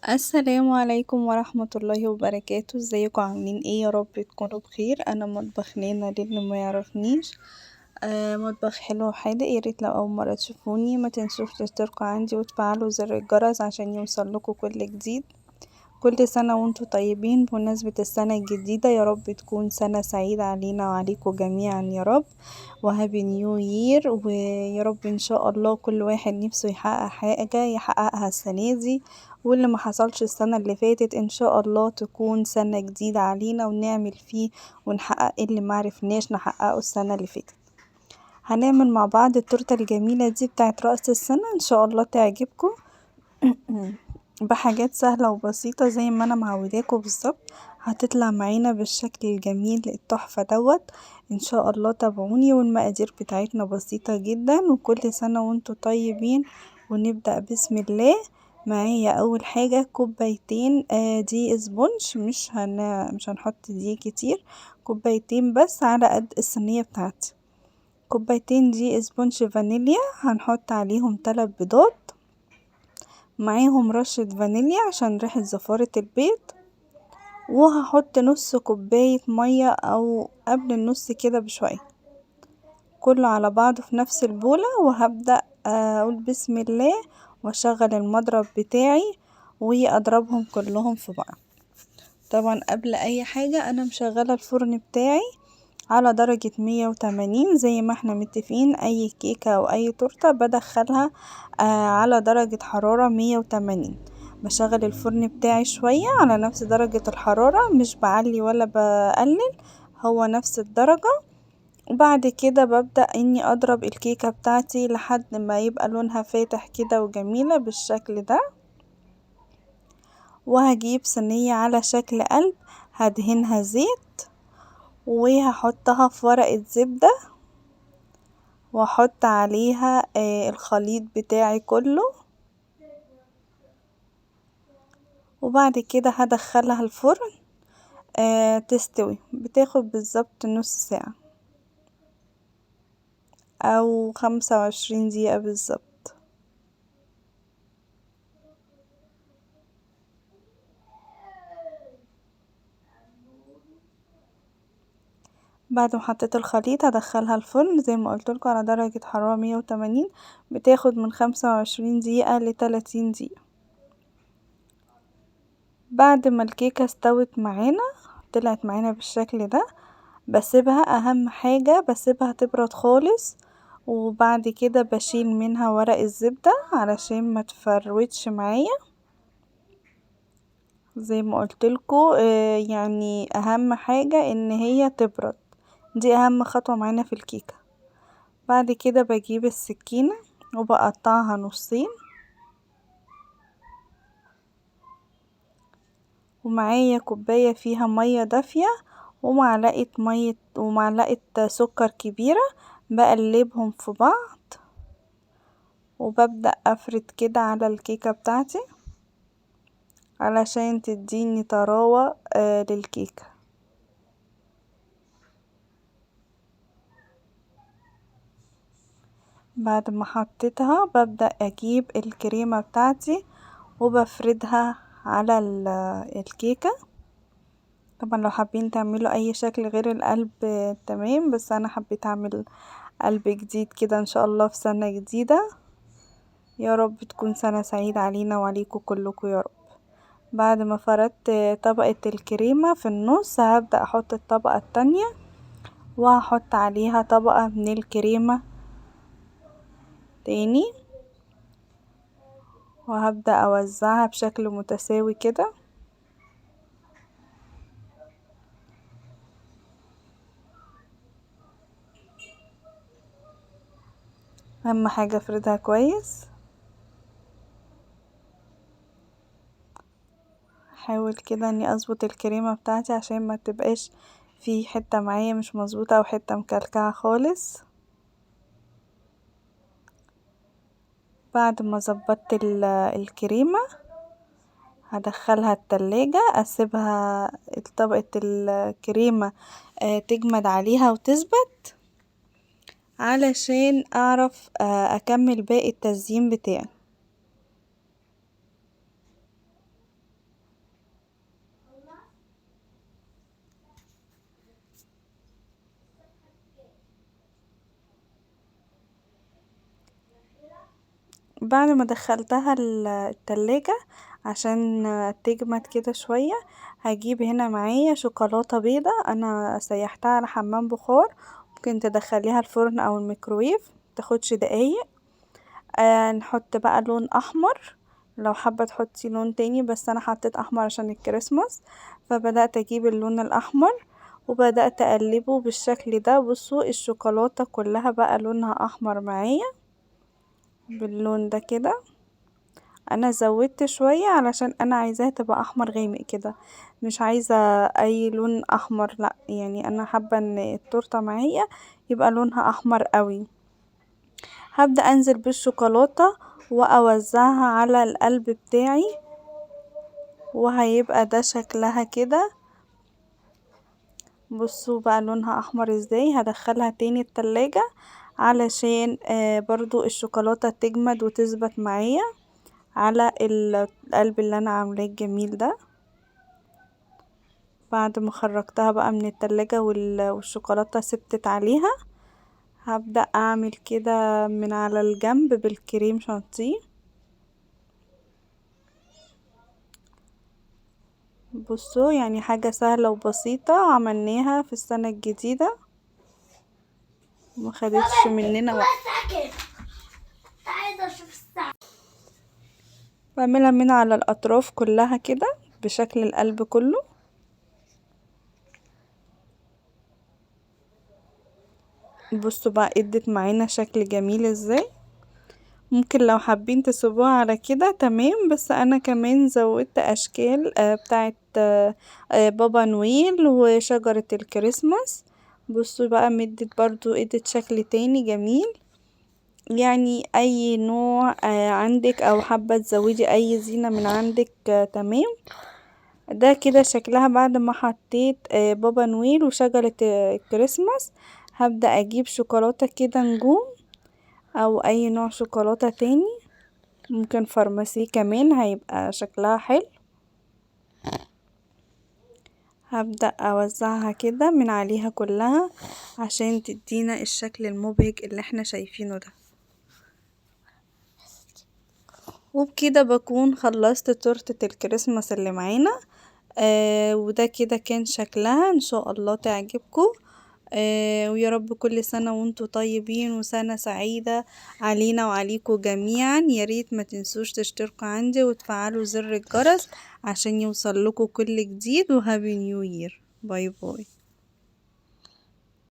السلام عليكم ورحمة الله وبركاته، ازيكم عاملين ايه؟ يا رب تكونوا بخير. انا مطبخ نينا للي ما يعرفنيش. مطبخ حلو وحادق. ياريت لو اول مرة تشوفوني ما تنسوش تشتركوا عندي وتفعلوا زر الجرس عشان يوصلكوا كل جديد. كل سنة وانتم طيبين بمناسبة السنة الجديدة، يا رب تكون سنة سعيدة علينا وعليكم جميعا يا رب، وهابي نيو يير. ويا رب ان شاء الله كل واحد نفسه يحقق حاجة يحققها السنة دي، واللي ما حصلش السنة اللي فاتت ان شاء الله تكون سنة جديدة علينا ونعمل فيه ونحقق اللي معرفناش نحققه السنة اللي فاتت. هنعمل مع بعض التورتة الجميلة دي بتاعت رأس السنة، ان شاء الله تعجبكم. بحاجات سهلة وبسيطة زي ما انا معوداكم بالظبط، هتطلع معانا بالشكل الجميل التحفة دوت. ان شاء الله تابعوني. والمقادير بتاعتنا بسيطة جدا، وكل سنة وانتم طيبين. ونبدأ بسم الله. معايا اول حاجة كوبايتين دقيق اسبونج، مش هنحط دقيق كتير، كوبايتين بس على قد الصينية بتاعتي. كوبايتين دقيق اسبونج فانيليا، هنحط عليهم 3 بيضات، معاهم رشة فانيليا عشان ريحة زفارة البيض، وهحط نص كوباية مية او قبل النص كده بشوية، كله على بعضه في نفس البولة. وهبدأ اقول بسم الله واشغل المضرب بتاعي واضربهم كلهم في بعض. طبعا قبل اي حاجة انا مشغلة الفرن بتاعي على درجة 180 زي ما احنا متفقين. اي كيكة او اي تورتة بدخلها على درجة حرارة 180. بشغل الفرن بتاعي شوية على نفس درجة الحرارة، مش بعلي ولا بقلل، هو نفس الدرجة. وبعد كده ببدأ اني اضرب الكيكة بتاعتي لحد ما يبقى لونها فاتح كده وجميلة بالشكل ده. وهجيب صينية على شكل قلب، هدهنها زيت وهحطها في ورقة زبدة، واحط عليها الخليط بتاعي كله. وبعد كده هدخلها الفرن تستوي، بتاخد بالظبط نص ساعة او 25 دقيقة بالظبط. بعد ما حطيت الخليط هدخلها الفرن زي ما قلتلكوا على درجة حرارة 180، بتاخد من 25 دقيقة ل30 دقيقة. بعد ما الكيكة استوت معانا، طلعت معانا بالشكل ده، بسيبها، اهم حاجة بسيبها تبرد خالص. وبعد كده بشيل منها ورق الزبدة علشان ما تفروتش معايا زي ما قلتلكوا. يعني اهم حاجة ان هي تبرد، دي اهم خطوة معانا في الكيكة. بعد كده بجيب السكينة وبقطعها نصين، ومعايا كوباية فيها مية دافية ومعلقة سكر كبيرة، بقلبهم في بعض وببدأ افرد كده على الكيكة بتاعتي علشان تديني طراوة للكيكة. بعد ما حطيتها ببدأ اجيب الكريمة بتاعتي وبفردها على الكيكة. طبعا لو حابين تعملوا اي شكل غير القلب تمام، بس انا حبيت اعمل قلب جديد كده ان شاء الله في سنة جديدة. يا رب تكون سنة سعيدة علينا وعليكم كلكم يا رب. بعد ما فردت طبقة الكريمة في النص، هبدأ احط الطبقة التانية وهحط عليها طبقة من الكريمة تاني، وهبدأ اوزعها بشكل متساوي كده. اهم حاجة افردها كويس. احاول كده اني اظبط الكريمة بتاعتي عشان ما تبقاش في حتة معايا مش مظبوطة او حتة مكلكعة خالص. بعد ما ظبطت الكريمة هدخلها التلاجة، اسيبها طبقة الكريمة تجمد عليها وتثبت علشان اعرف اكمل باقي التزيين بتاعي. بعد ما دخلتها التلاجة عشان تجمد كده شوية، هجيب هنا معايا شوكولاتة بيضة انا سيحتها على حمام بخار، ممكن تدخليها الفرن او الميكرويف متاخدش دقايق. نحط بقى لون احمر، لو حابة تحطي لون تاني بس انا حطيت احمر عشان الكريسماس، فبدأت اجيب اللون الاحمر وبدأت اقلبه بالشكل ده. بصوا الشوكولاتة كلها بقى لونها احمر معايا باللون ده كده. انا زودت شوية علشان انا عايزاها تبقى احمر غامق كده، مش عايزة اي لون احمر، لا يعني انا حابة ان التورتة معايا يبقى لونها احمر قوي. هبدأ انزل بالشوكولاتة واوزعها على القلب بتاعي، وهيبقى ده شكلها كده. بصوا بقى لونها احمر ازاي. هدخلها تاني التلاجة علشان برضو الشوكولاتة تجمد وتثبت معايا على القلب اللي انا عاملاه الجميل ده. بعد ما خرجتها بقى من التلاجة والشوكولاتة ثبتت عليها، هبدأ اعمل كده من على الجنب بالكريم شانتيه. بصوا يعني حاجة سهلة وبسيطة عملناها في السنة الجديدة، مخدتش مننا وقت. بعملها من على الأطراف كلها كده بشكل القلب كله. بصوا بقى ادت معانا شكل جميل ازاي. ممكن لو حابين تسيبوها على كده تمام، بس انا كمان زودت اشكال بتاعت بابا نويل وشجرة الكريسماس. بصوا بقى مدت برضو ادت شكل تاني جميل. يعني اي نوع عندك او حابة تزودي اي زينة من عندك تمام. ده كده شكلها بعد ما حطيت بابا نويل وشجرة الكريسماس. هبدأ اجيب شوكولاتة كده نجوم او اي نوع شوكولاتة تاني، ممكن فارماسي كمان هيبقى شكلها حلو. هبدأ اوزعها كده من عليها كلها عشان تدينا الشكل المبهج اللي احنا شايفينه ده. وبكده بكون خلصت تورتة الكريسماس اللي معانا. وده كده كان شكلها، ان شاء الله تعجبكم. ويا رب كل سنة وانتم طيبين وسنة سعيدة علينا وعليكم جميعا. يا ريت ما تنسوش تشتركوا عندي وتفعلوا زر الجرس عشان يوصل لكم كل جديد. وهابي نيو يير. باي باي.